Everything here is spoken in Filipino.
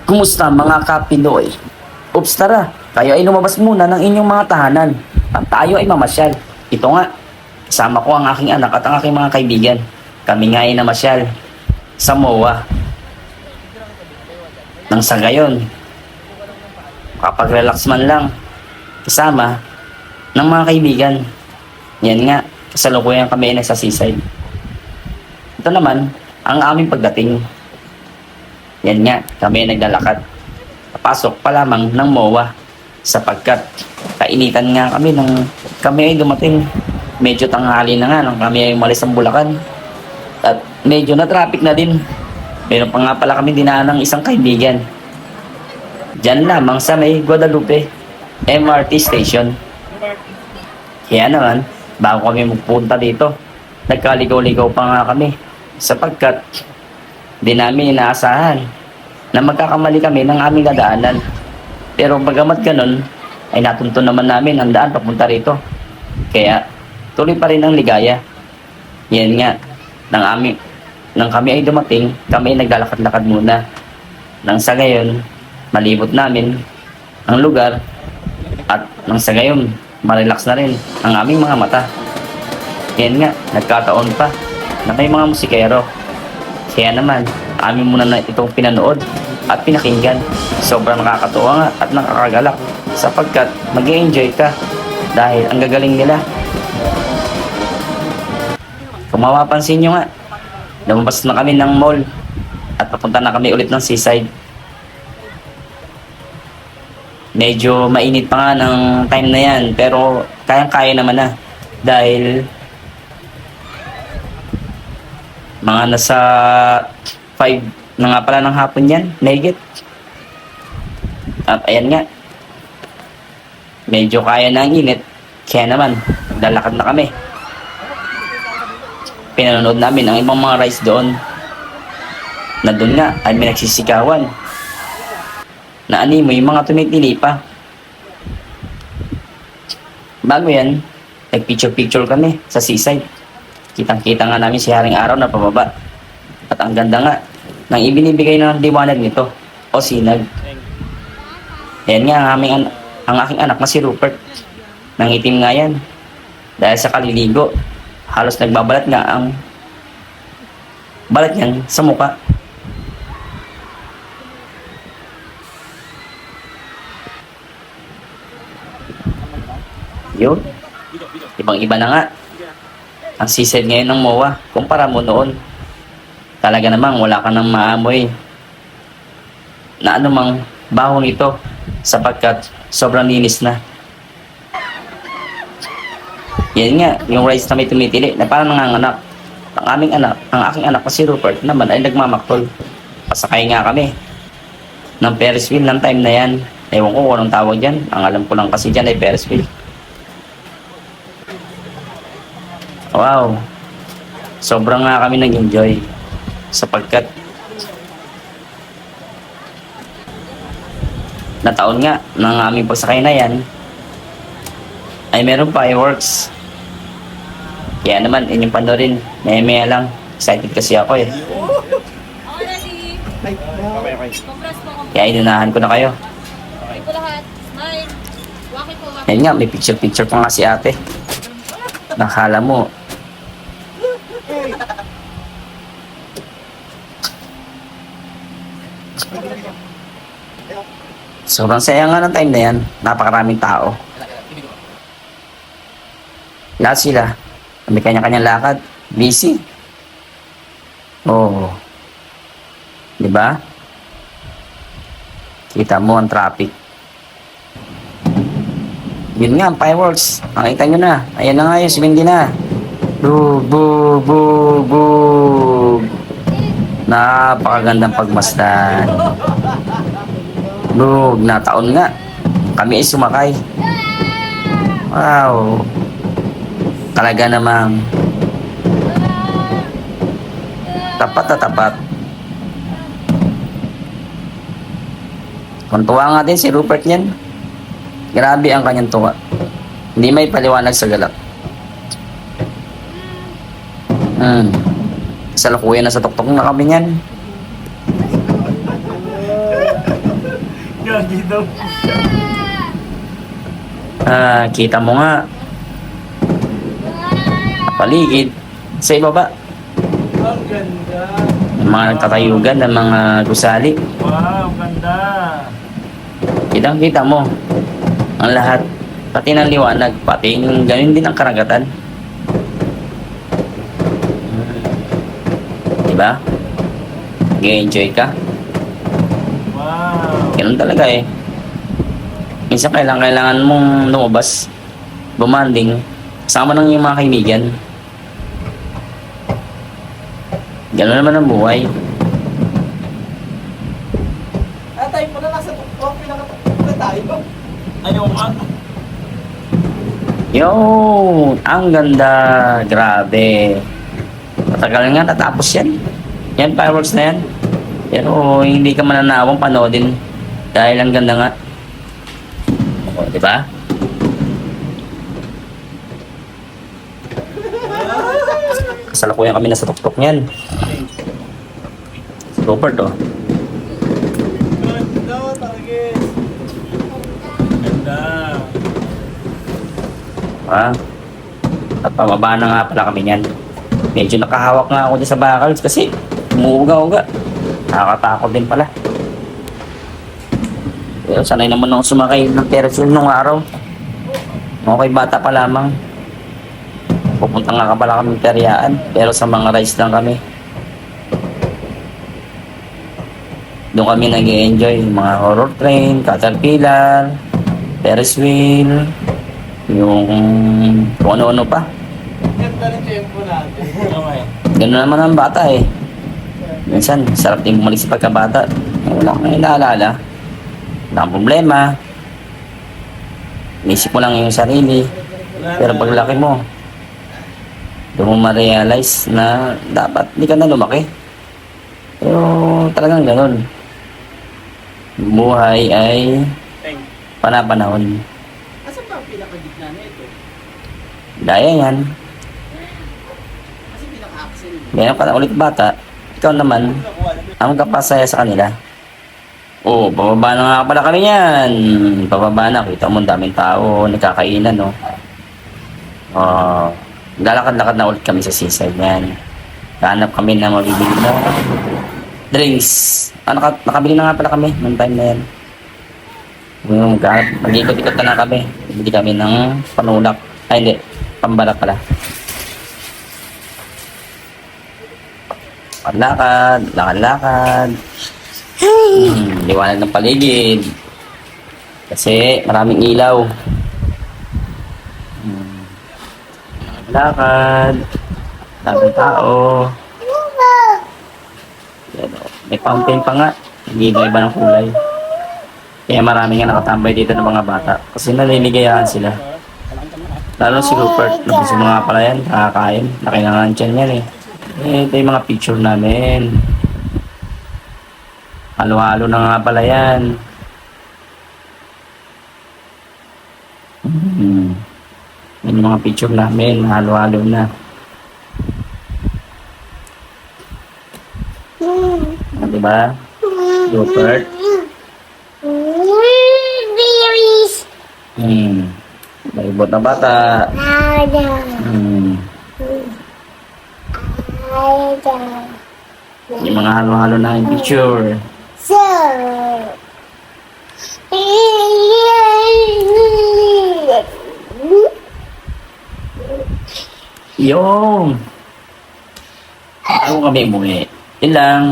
Kumusta mga kapinoy? Ups tara, kayo ay lumabas muna ng inyong mga tahanan at tayo ay mamasyal. Ito nga, kasama ko ang aking anak at ang aking mga kaibigan. Kami nga ay namasyal sa MOA. Nang sa gayon, makapag-relax man lang kasama ng mga kaibigan. Yan nga, kasalukuyan kami ay nasa seaside. Ito naman, ang aming pagdating. Yan nga, kami ay naglalakad. Papasok pa lamang ng MOA sapagkat kainitan nga kami nang kami ay dumating. Medyo tanghali na nga nang kami ay umalis ng Bulacan. At medyo na traffic na din. Meron pa nga pala kami dinaan ng isang kaibigan. Diyan lamang sa may Guadalupe MRT station. Kaya naman, bago kami magpunta dito, nagkaligaw-ligaw pa nga kami sapagkat di namin inaasahan na magkakamali kami ng aming dadaanan. Pero bagamat ganun, ay natunto naman namin ang daan papunta rito. Kaya tuloy pa rin ang ligaya. Yan nga, nang kami ay dumating, kami ay naglalakad-lakad muna. Nang sa gayon, malibot namin ang lugar at nang sa gayon, marelax na rin ang aming mga mata. Yan nga, nagkataon pa na may mga musikero. Kaya naman, amin muna na itong pinanood at pinakinggan. Sobrang nakakatuwa nga at nakakagalak sapagkat mag-enjoy ka dahil ang gagaling nila. Kung mapapansin nyo nga, lumabas na kami ng mall at papunta na kami ulit ng seaside. Medyo mainit pa nga ng time na yan pero kayang-kaya naman na dahil mga nasa 5 na nga pala ng hapon yan, nahigit. At ayan nga, medyo kaya na ang init, kaya naman, lalakad na kami. Pinanonood namin ang ibang mga rides doon, na doon nga ay may nagsisikawan, na animo yung mga tumitili pa. Bago yan, nagpicture-picture kami sa seaside. Kitang-kita nga namin si Haring Araw na pababa. At ang ganda nga, nang ibinibigay ng liwanag nito, o sinag. Yan nga ang aking anak na si Rupert. Nangitim nga yan. Dahil sa kaliligo, halos nagbabalat nga ang balat niyan sa muka. Yun. Ibang-iba na nga ang seaside ngayon ng MOA kumpara mo noon. Talaga namang wala ka nang maamoy na anumang baho nito sapagkat sobrang linis na. Yan nga, yung rides na may tumitili na parang nanganganak. Ang aking anak na si Rupert naman ay nagmamaktol. Pasakay nga kami ng Ferris wheel ng time na yan. Ewan ko kung anong tawag dyan. Ang alam ko lang kasi dyan ay Ferris wheel. Wow, sobrang nga kami nag-enjoy sapagkat na taon nga ng aming pagsakay na yan ay meron fireworks. Kaya naman, inyong panoorin, maya lang, excited kasi ako eh. Kaya inunahan ko na kayo. Yan nga, may picture-picture pa nga si ate. Nakala mo sobrang saya nga ng time na yan. Napakaraming tao. Lahat sila may kanya-kanyang lakad. Busy. Oo. Diba? Kita mo ang traffic. Yun nga, ang fireworks. Makita nyo na. Ayan na nga yun, sumindi na. Bug, bug, bug, bug. Napakagandang pagmasdan. Bug, na taon nga. Kami ay sumakay. Wow. Talaga namang tapat na tapat. Kung tuwa nga din si Rupert niyan. Grabe ang kanyang tuwa. Hindi may paliwanag sa galak. Sa lukuyan na sa tuktok na kami niyan. Gagi daw. Kita mo nga. Paligid. Sa ibaba. Ang ganda. Yung mga nagkakayugan ng mga gusali. Wow, ganda. Kitang-kita mo. Ang lahat. Pati ng liwanag. Pati yung ganun din ang karagatan. Diba? Nag-enjoy ka. Wow. Ganun talaga eh. Minsan kailangan mong lumabas, bumanding, kasama ng iyong mga kaibigan. Ganun naman ang buhay. Tayo pala nasa tuktok. Pinakatuktok na tayo. Ayaw nga. Yo, ang ganda. Grabe. Matagal nga natapos yan. Yan, fireworks na yan. Pero hindi ka mananawang panoodin dahil ang ganda nga. O, diba? Kasalukuyan kami nasa tuktok niyan. Super to. Ganda, target. Ganda. Ah. At pababa na nga pala kami niyan. Medyo nakahawak nga ako dyan sa bakals kasi umuuga-uga. Nakakatakot din pala. Pero sanay naman ako sumakay ng terrace nung araw. Okay, bata pa lamang. Pupunta nga pala kami Periaan, pero sa mga rides lang kami. Doon kami nag-enjoy yung mga horror train, caterpillar, Ferris wheel, yung kung ano-ano pa. Ganda rin tempo natin. Okay. Ganun naman ang bata eh. Minsan, sarap din bumalik sa pagkabata. Wala kang inaalala. Wala kang problema. Inisip mo lang yung sarili. Pero paglaki mo, doon mo ma-realize na dapat hindi ka na lumaki. Pero talagang ganun. Buhay ay panapanahon. Asan ba ang pinakagitna na ito? Gaya yan. Kasi pinaka-axle. Meron ka na ulit bata. Ikaw naman, ang kapasaya sa kanila. Oo, pababa na nga pala kami yan. Pababa na, kita mo ang daming tao, nagkakainan, no? Lalakad-lakad na ulit kami sa seaside yan. Hanap kami na mabibili na drinks. Nakabili na nga pala kami noong time na yan. Mag-ikot-ikot na lang kami. Bili kami ng panulak. Ay, hindi. Pambalak pala. Lakad, lakad-lakad. Liwanag ng paligid. Kasi maraming ilaw. Lakad. Daming tao. Yan, oh. May fountain pa nga. Iba-iba ng kulay. Kaya marami nga nakatambay dito ng mga bata. Kasi naliligayahan sila. Lalo si Rupert. Nabisi mo nga pala yan. Nakakain. Laki na nga ang tiyan yan eh. Ito yung mga picture namin. Halo-halo na nga pala yan. Yan yung mga picture namin. Halo-halo na. Diba? Rupert? Malibot na bata. Yung mga halo-halo na yung picture. Yung. Ako kami umuwi. Yun lang.